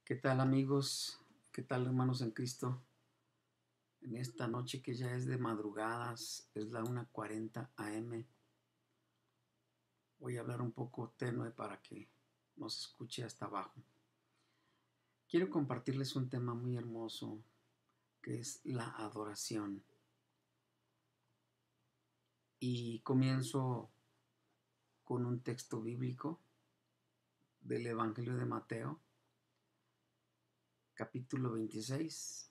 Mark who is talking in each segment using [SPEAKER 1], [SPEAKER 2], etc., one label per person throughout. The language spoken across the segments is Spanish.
[SPEAKER 1] ¿Qué tal amigos? ¿Qué tal hermanos en Cristo? En esta noche que ya es de madrugadas, es la 1:40 AM. Voy a hablar un poco tenue para que nos escuche hasta abajo. Quiero compartirles un tema muy hermoso que es la adoración. Y comienzo con un texto bíblico del Evangelio de Mateo, capítulo 26,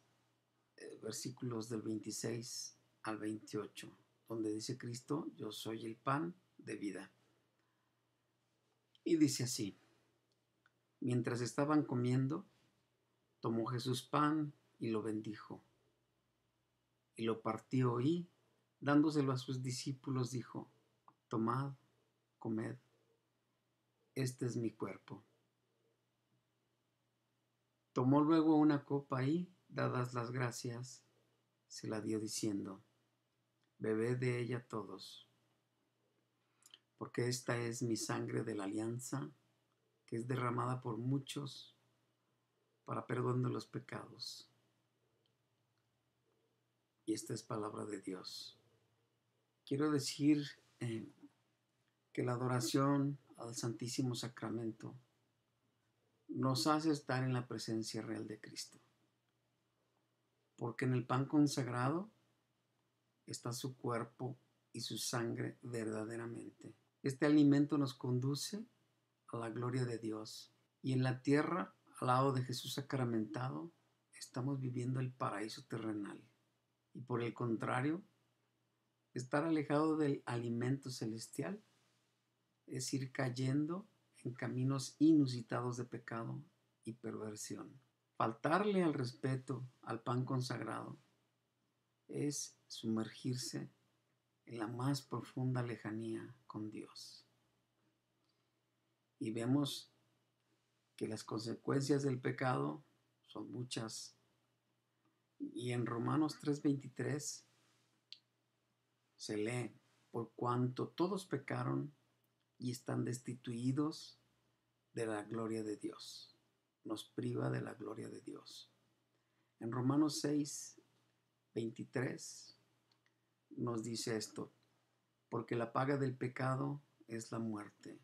[SPEAKER 1] versículos del 26 al 28, donde dice Cristo: yo soy el pan de vida. Y dice así: mientras estaban comiendo, tomó Jesús pan y lo bendijo, y lo partió y, dándoselo a sus discípulos, dijo: tomad, comed, este es mi cuerpo. Tomó luego una copa y, dadas las gracias, se la dio diciendo: bebed de ella todos, porque esta es mi sangre de la alianza, que es derramada por muchos para perdón de los pecados. Y esta es palabra de Dios. Quiero decir que la adoración al Santísimo Sacramento nos hace estar en la presencia real de Cristo, porque en el pan consagrado está su cuerpo y su sangre verdaderamente. Este alimento nos conduce a la gloria de Dios, y en la tierra, al lado de Jesús sacramentado, estamos viviendo el paraíso terrenal. Y por el contrario, estar alejado del alimento celestial es ir cayendo en caminos inusitados de pecado y perversión. Faltarle al respeto al pan consagrado es sumergirse en la más profunda lejanía con Dios. Y vemos que las consecuencias del pecado son muchas. Y en Romanos 3:23 se lee: por cuanto todos pecaron y están destituidos de la gloria de Dios. Nos priva de la gloria de Dios. En Romanos 6:23 nos dice esto: porque la paga del pecado es la muerte,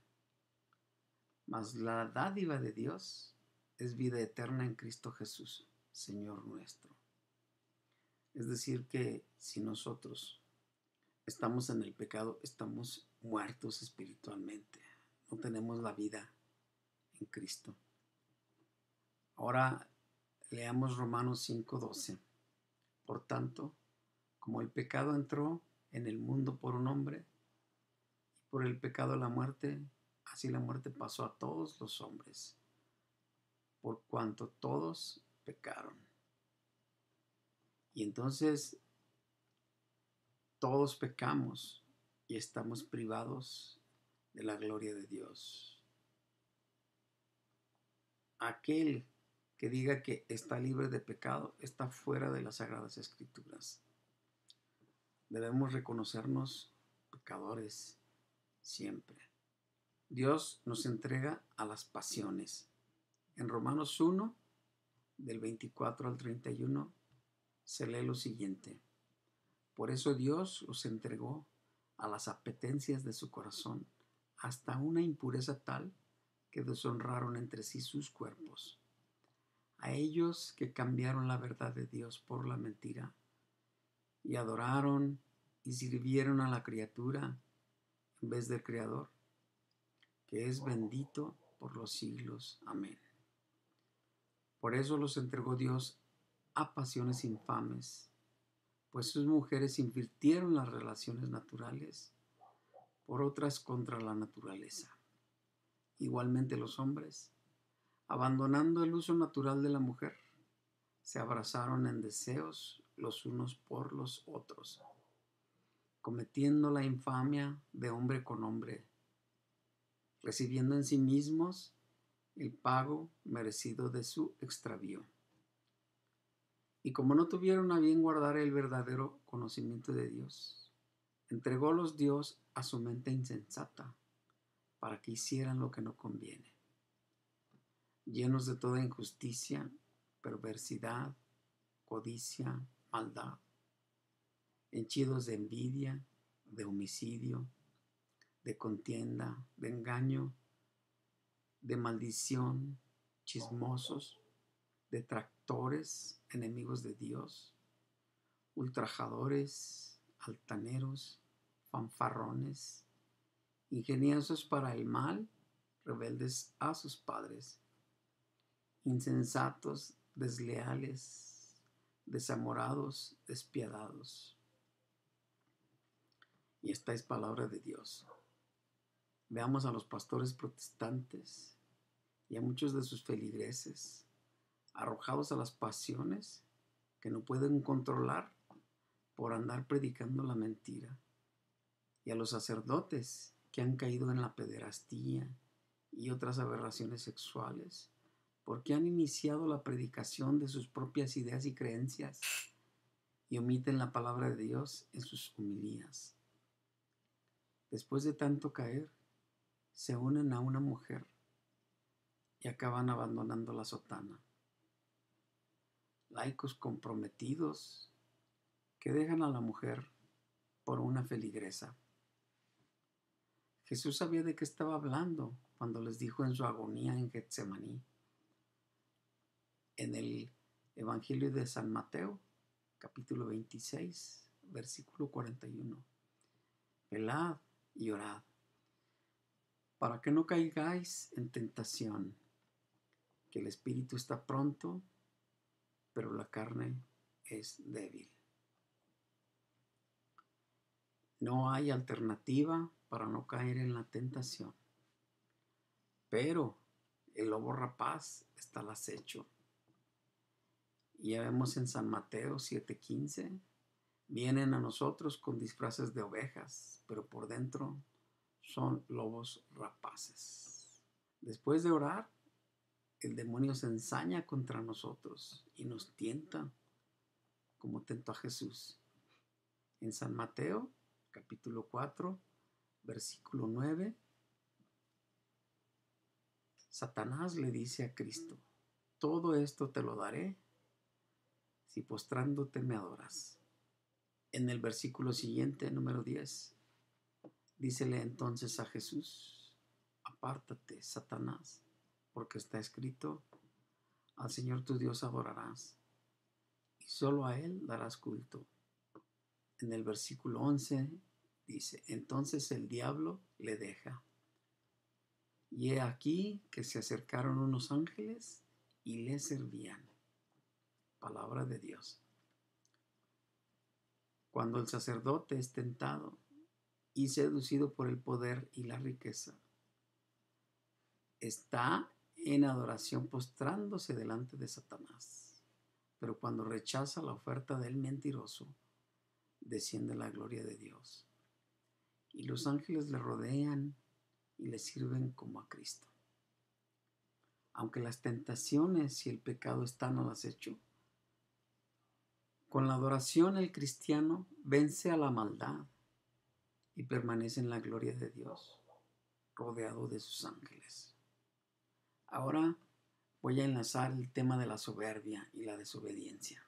[SPEAKER 1] mas la dádiva de Dios es vida eterna en Cristo Jesús, Señor nuestro. Es decir, que si nosotros estamos en el pecado, estamos muertos espiritualmente. No tenemos la vida en Cristo. Ahora leamos Romanos 5:12. Por tanto, como el pecado entró en el mundo por un hombre, y por el pecado la muerte, así la muerte pasó a todos los hombres, por cuanto todos pecaron. Y entonces todos pecamos y estamos privados de la gloria de Dios. Aquel que diga que está libre de pecado está fuera de las Sagradas Escrituras. Debemos reconocernos pecadores siempre. Dios nos entrega a las pasiones. En Romanos 1, del 24 al 31, se lee lo siguiente: por eso Dios los entregó a las apetencias de su corazón, hasta una impureza tal que deshonraron entre sí sus cuerpos. A ellos que cambiaron la verdad de Dios por la mentira, y adoraron y sirvieron a la criatura en vez del Creador, que es bendito por los siglos. Amén. Por eso los entregó Dios a pasiones infames, pues sus mujeres invirtieron las relaciones naturales por otras contra la naturaleza. Igualmente los hombres, abandonando el uso natural de la mujer, se abrazaron en deseos los unos por los otros, cometiendo la infamia de hombre con hombre, recibiendo en sí mismos el pago merecido de su extravío. Y como no tuvieron a bien guardar el verdadero conocimiento de Dios, entrególos Dios a su mente insensata para que hicieran lo que no conviene. llenos de toda injusticia, perversidad, codicia, maldad, henchidos de envidia, de homicidio, de contienda, de engaño, de maldición, chismosos, detractores, enemigos de Dios, ultrajadores, altaneros, fanfarrones, ingeniosos para el mal, rebeldes a sus padres, insensatos, desleales, desamorados, despiadados. Y esta es palabra de Dios. Veamos a los pastores protestantes y a muchos de sus feligreses arrojados a las pasiones que no pueden controlar por andar predicando la mentira, y a los sacerdotes que han caído en la pederastía y otras aberraciones sexuales porque han iniciado la predicación de sus propias ideas y creencias y omiten la palabra de Dios en sus homilías. Después de tanto caer, se unen a una mujer y acaban abandonando la sotana. Laicos comprometidos que dejan a la mujer por una feligresa. Jesús sabía de qué estaba hablando cuando les dijo en su agonía en Getsemaní. En el Evangelio de San Mateo, capítulo 26, versículo 41. Velad y orad, para que no caigáis en tentación, que el espíritu está pronto, pero la carne es débil. No hay alternativa para no caer en la tentación, pero el lobo rapaz está al acecho. Y ya vemos en San Mateo 7:15, vienen a nosotros con disfraces de ovejas, pero por dentro son lobos rapaces. Después de orar, el demonio se ensaña contra nosotros y nos tienta, como tentó a Jesús. En San Mateo, capítulo 4, versículo 9, Satanás le dice a Cristo: todo esto te lo daré si postrándote me adoras. En el versículo siguiente, número 10, dícele entonces a Jesús: apártate, Satanás, porque está escrito: al Señor tu Dios adorarás, y solo a Él darás culto. En el versículo 11 dice: entonces el diablo le deja. Y he aquí que se acercaron unos ángeles y le servían. Palabra de Dios. Cuando el sacerdote es tentado y seducido por el poder y la riqueza, está en adoración postrándose delante de Satanás. Pero cuando rechaza la oferta del mentiroso, desciende la gloria de Dios. Y los ángeles le rodean y le sirven como a Cristo. Aunque las tentaciones y el pecado están al acecho, con la adoración el cristiano vence a la maldad y permanece en la gloria de Dios, rodeado de sus ángeles. Ahora voy a enlazar el tema de la soberbia y la desobediencia.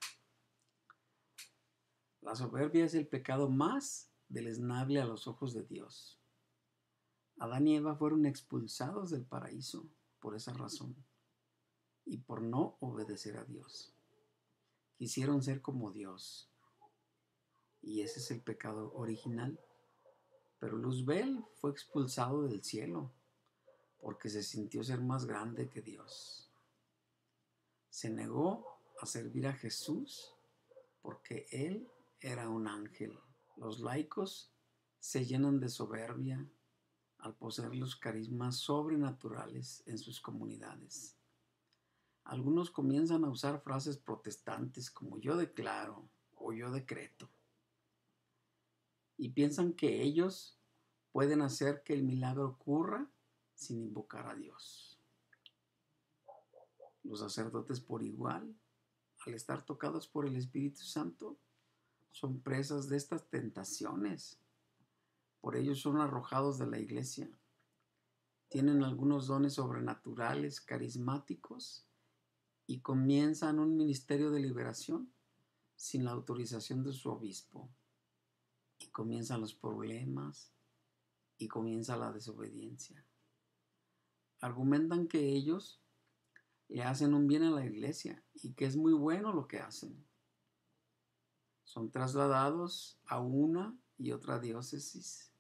[SPEAKER 1] La soberbia es el pecado más deleznable a los ojos de Dios. Adán y Eva fueron expulsados del paraíso por esa razón y por no obedecer a Dios. Quisieron ser como Dios, y ese es el pecado original. Pero Luzbel fue expulsado del cielo porque se sintió ser más grande que Dios. Se negó a servir a Jesús porque él era un ángel. Los laicos se llenan de soberbia al poseer los carismas sobrenaturales en sus comunidades. Algunos comienzan a usar frases protestantes como yo declaro o yo decreto y piensan que ellos pueden hacer que el milagro ocurra sin invocar a Dios. Los sacerdotes por igual, al estar tocados por el Espíritu Santo, son presas de estas tentaciones. Por ello son arrojados de la iglesia. tienen algunos dones sobrenaturales, carismáticos, y comienzan un ministerio de liberación sin la autorización de su obispo. Y comienzan los problemas y comienza la desobediencia. Argumentan que ellos le hacen un bien a la iglesia y que es muy bueno lo que hacen. Son trasladados a una y otra diócesis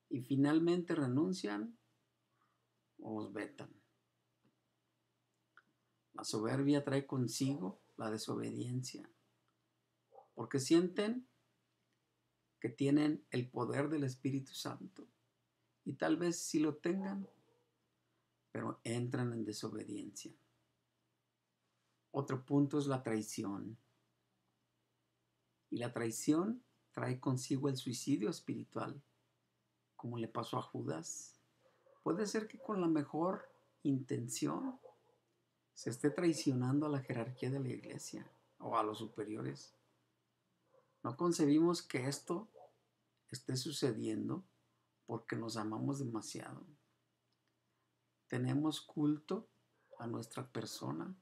[SPEAKER 1] y finalmente renuncian o los vetan. La soberbia trae consigo la desobediencia, porque sienten que tienen el poder del Espíritu Santo y tal vez sí lo tengan, pero entran en desobediencia. Otro punto es la traición. Y la traición trae consigo el suicidio espiritual, como le pasó a Judas. Puede ser que con la mejor intención se esté traicionando a la jerarquía de la iglesia o a los superiores. No concebimos que esto esté sucediendo porque nos amamos demasiado. Tenemos culto a nuestra persona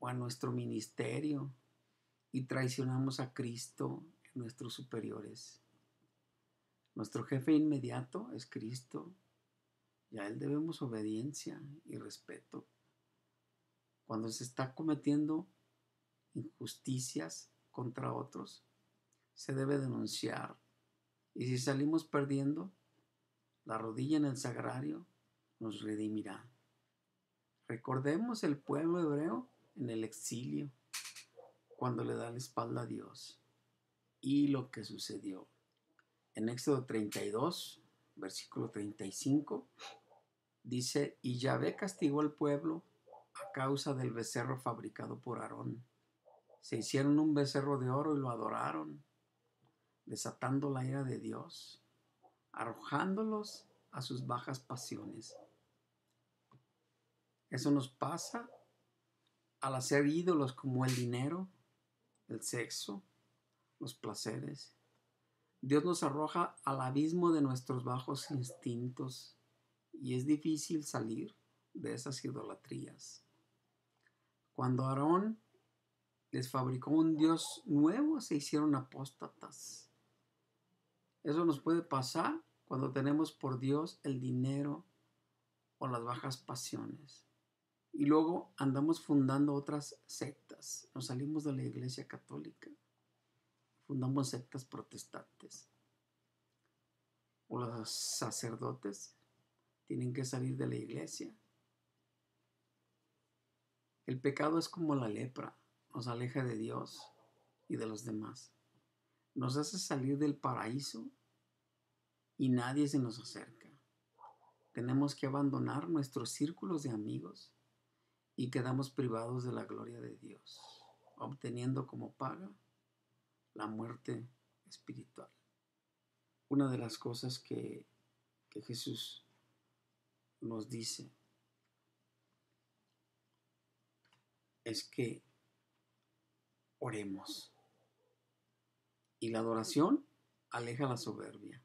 [SPEAKER 1] o a nuestro ministerio y traicionamos a Cristo en nuestros superiores. Nuestro jefe inmediato es Cristo y a Él debemos obediencia y respeto. Cuando se está cometiendo injusticias contra otros, se debe denunciar. Y si salimos perdiendo, la rodilla en el sagrario nos redimirá. Recordemos el pueblo hebreo en el exilio, cuando le da la espalda a Dios, y lo que sucedió. En Éxodo 32, versículo 35, dice: y Yahvé castigó al pueblo a causa del becerro fabricado por Aarón. Se hicieron un becerro de oro y lo adoraron, desatando la ira de Dios, arrojándolos a sus bajas pasiones. Eso nos pasa al hacer ídolos como el dinero, el sexo, los placeres. Dios nos arroja al abismo de nuestros bajos instintos y es difícil salir de esas idolatrías. Cuando Aarón les fabricó un Dios nuevo, se hicieron apóstatas. Eso nos puede pasar cuando tenemos por Dios el dinero o las bajas pasiones. Y luego andamos fundando otras sectas. Nos salimos de la iglesia católica. Fundamos sectas protestantes. O los sacerdotes tienen que salir de la iglesia. El pecado es como la lepra. Nos aleja de Dios y de los demás. Nos hace salir del paraíso y nadie se nos acerca. Tenemos que abandonar nuestros círculos de amigos y quedamos privados de la gloria de Dios, obteniendo como paga la muerte espiritual. Una de las cosas que Jesús nos dice es que oremos. Y la adoración aleja la soberbia,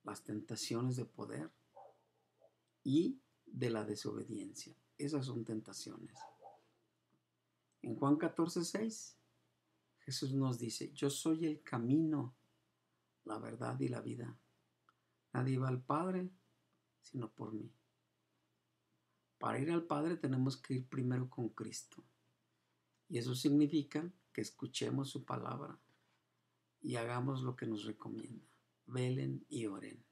[SPEAKER 1] las tentaciones de poder y de la desobediencia. Esas son tentaciones. En Juan 14:6, Jesús nos dice: yo soy el camino, la verdad y la vida. Nadie va al Padre sino por mí. Para ir al Padre tenemos que ir primero con Cristo. Y eso significa que escuchemos su palabra y hagamos lo que nos recomienda. Velen y oren.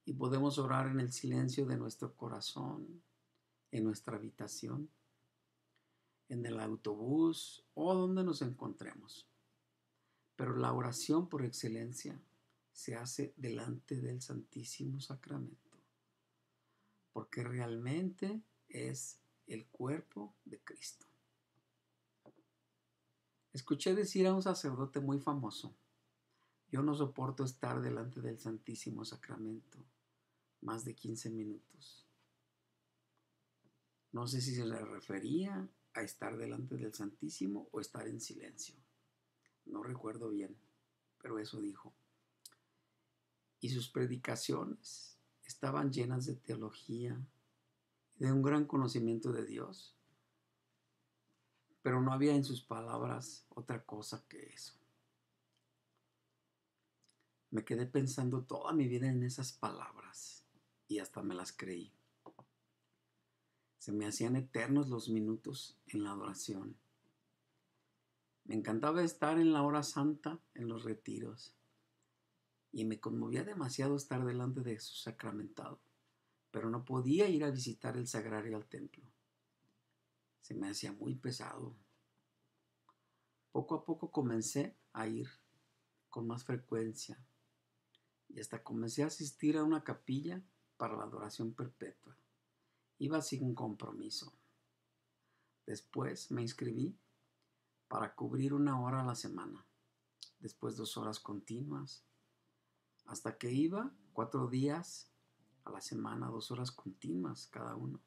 [SPEAKER 1] Y podemos orar en el silencio de nuestro corazón, en nuestra habitación, en el autobús o donde nos encontremos. Pero la oración por excelencia se hace delante del Santísimo Sacramento, porque realmente es el cuerpo de Cristo. Escuché decir a un sacerdote muy famoso: yo no soporto estar delante del Santísimo Sacramento más de 15 minutos. No sé si se le refería a estar delante del Santísimo o estar en silencio. No recuerdo bien, pero eso dijo. Y sus predicaciones estaban llenas de teología, de un gran conocimiento de Dios, pero no había en sus palabras otra cosa que eso. Me quedé pensando toda mi vida en esas palabras y hasta me las creí. Se me hacían eternos los minutos en la adoración. Me encantaba estar en la hora santa, en los retiros, y me conmovía demasiado estar delante de Jesús sacramentado, pero no podía ir a visitar el sagrario al templo. Se me hacía muy pesado. Poco a poco comencé a ir con más frecuencia y hasta comencé a asistir a una capilla para la adoración perpetua. Iba sin compromiso. Después me inscribí para cubrir 1 hora a la semana, después 2 horas continuas, hasta que iba 4 días a la semana, 2 horas continuas cada uno,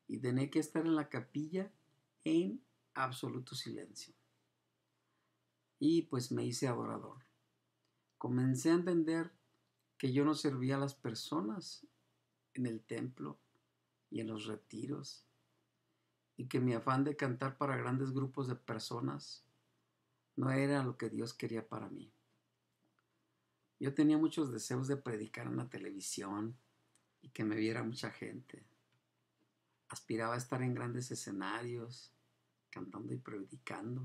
[SPEAKER 1] y tenía que estar en la capilla en absoluto silencio. Y pues me hice adorador. Comencé a entender que yo no servía a las personas en el templo y en los retiros, y que mi afán de cantar para grandes grupos de personas no era lo que Dios quería para mí. Yo tenía muchos deseos de predicar en la televisión y que me viera mucha gente. Aspiraba a estar en grandes escenarios, cantando y predicando.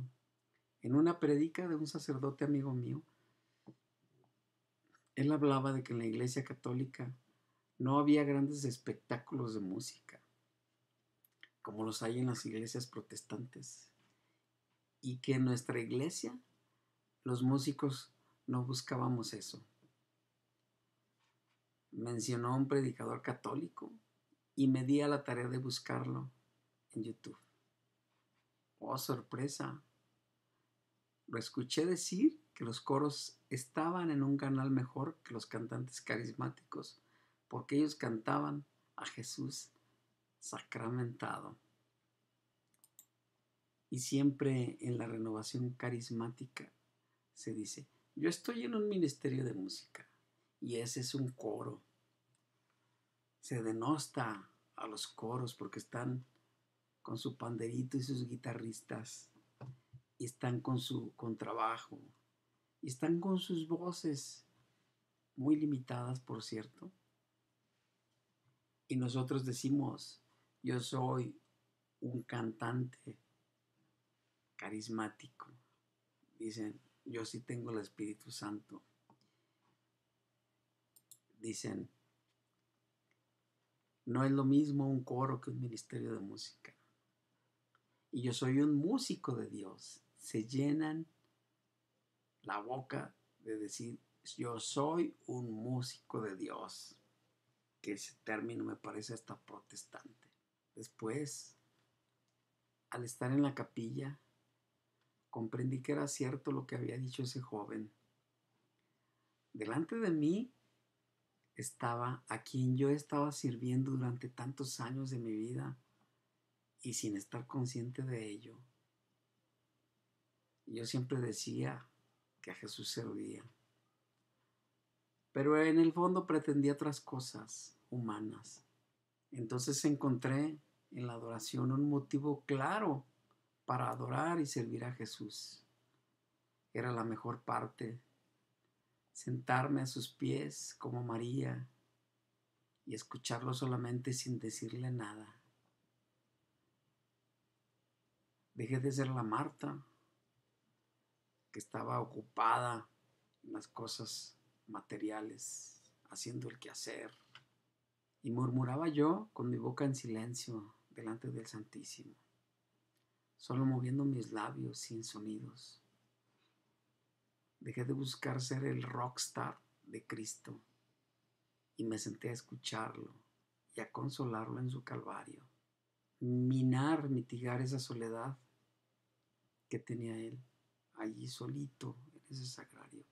[SPEAKER 1] En una predica de un sacerdote amigo mío, él hablaba de que en la Iglesia Católica no había grandes espectáculos de música, como los hay en las iglesias protestantes, y que en nuestra iglesia los músicos no buscábamos eso. Mencionó a un predicador católico y me di a la tarea de buscarlo en YouTube. Oh, sorpresa. Lo escuché decir que los coros estaban en un canal mejor que los cantantes carismáticos, porque ellos cantaban a Jesús sacramentado. Y siempre en la renovación carismática se dice, yo estoy en un ministerio de música y ese es un coro. Se denosta a los coros porque están con su panderito y sus guitarristas, y están con su contrabajo, y están con sus voces muy limitadas, por cierto. Y nosotros decimos, yo soy un cantante carismático. Dicen, yo sí tengo el Espíritu Santo. Dicen, no es lo mismo un coro que un ministerio de música. Y yo soy un músico de Dios. Se llenan la boca de decir, yo soy un músico de Dios. Que ese término me parece hasta protestante. Después, al estar en la capilla, comprendí que era cierto lo que había dicho ese joven. Delante de mí estaba a quien yo estaba sirviendo durante tantos años de mi vida y sin estar consciente de ello. Yo siempre decía que a Jesús servía, pero en el fondo pretendía otras cosas humanas. Entonces encontré en la adoración un motivo claro para adorar y servir a Jesús. Era la mejor parte, sentarme a sus pies como María y escucharlo solamente sin decirle nada. Dejé de ser la Marta, que estaba ocupada en las cosas materiales, haciendo el quehacer, y murmuraba yo con mi boca en silencio delante del Santísimo, solo moviendo mis labios sin sonidos. Dejé de buscar ser el rockstar de Cristo y me senté a escucharlo y a consolarlo en su calvario. Mitigar esa soledad que tenía él allí solito en ese sagrario.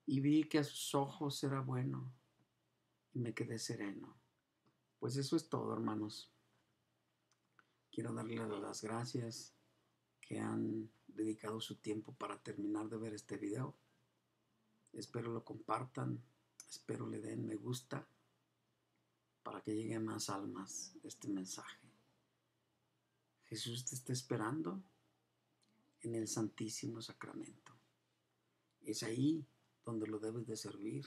[SPEAKER 1] Y vi que a sus ojos era bueno y me quedé sereno. Pues eso es todo, hermanos. Quiero darles las gracias que han dedicado su tiempo para terminar de ver este video. Espero lo compartan Espero le den me gusta para que lleguen más almas este mensaje. Jesús te está esperando en el Santísimo Sacramento. Es ahí donde lo debes de servir.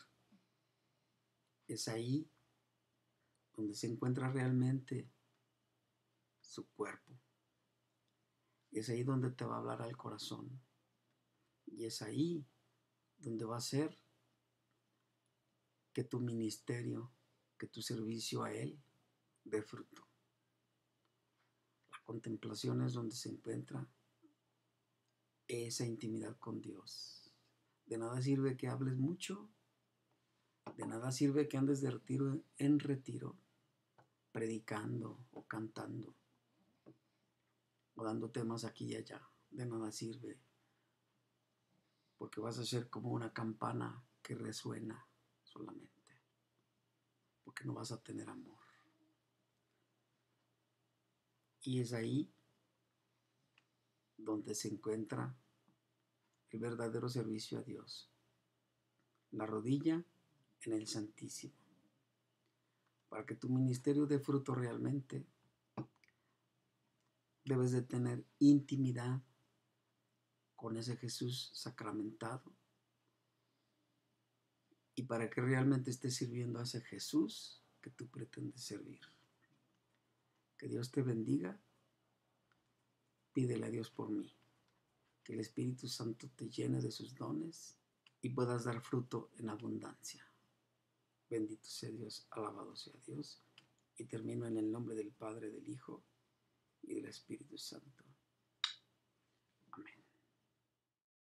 [SPEAKER 1] Es ahí donde se encuentra realmente su cuerpo. Es ahí donde te va a hablar al corazón. Y es ahí donde va a ser que tu ministerio, que tu servicio a Él dé fruto. La contemplación es donde se encuentra esa intimidad con Dios. De nada sirve que hables mucho, de nada sirve que andes de retiro en retiro, predicando o cantando o dando temas aquí y allá. De nada sirve, porque vas a ser como una campana que resuena solamente, porque no vas a tener amor. Y es ahí donde se encuentra el verdadero servicio a Dios. La rodilla en el Santísimo. Para que tu ministerio dé fruto realmente, debes de tener intimidad con ese Jesús sacramentado. Y para que realmente estés sirviendo a ese Jesús que tú pretendes servir. Que Dios te bendiga. Pídele a Dios por mí. Que el Espíritu Santo te llene de sus dones y puedas dar fruto en abundancia. Bendito sea Dios, alabado sea Dios. Y termino en el nombre del Padre, del Hijo y del Espíritu Santo.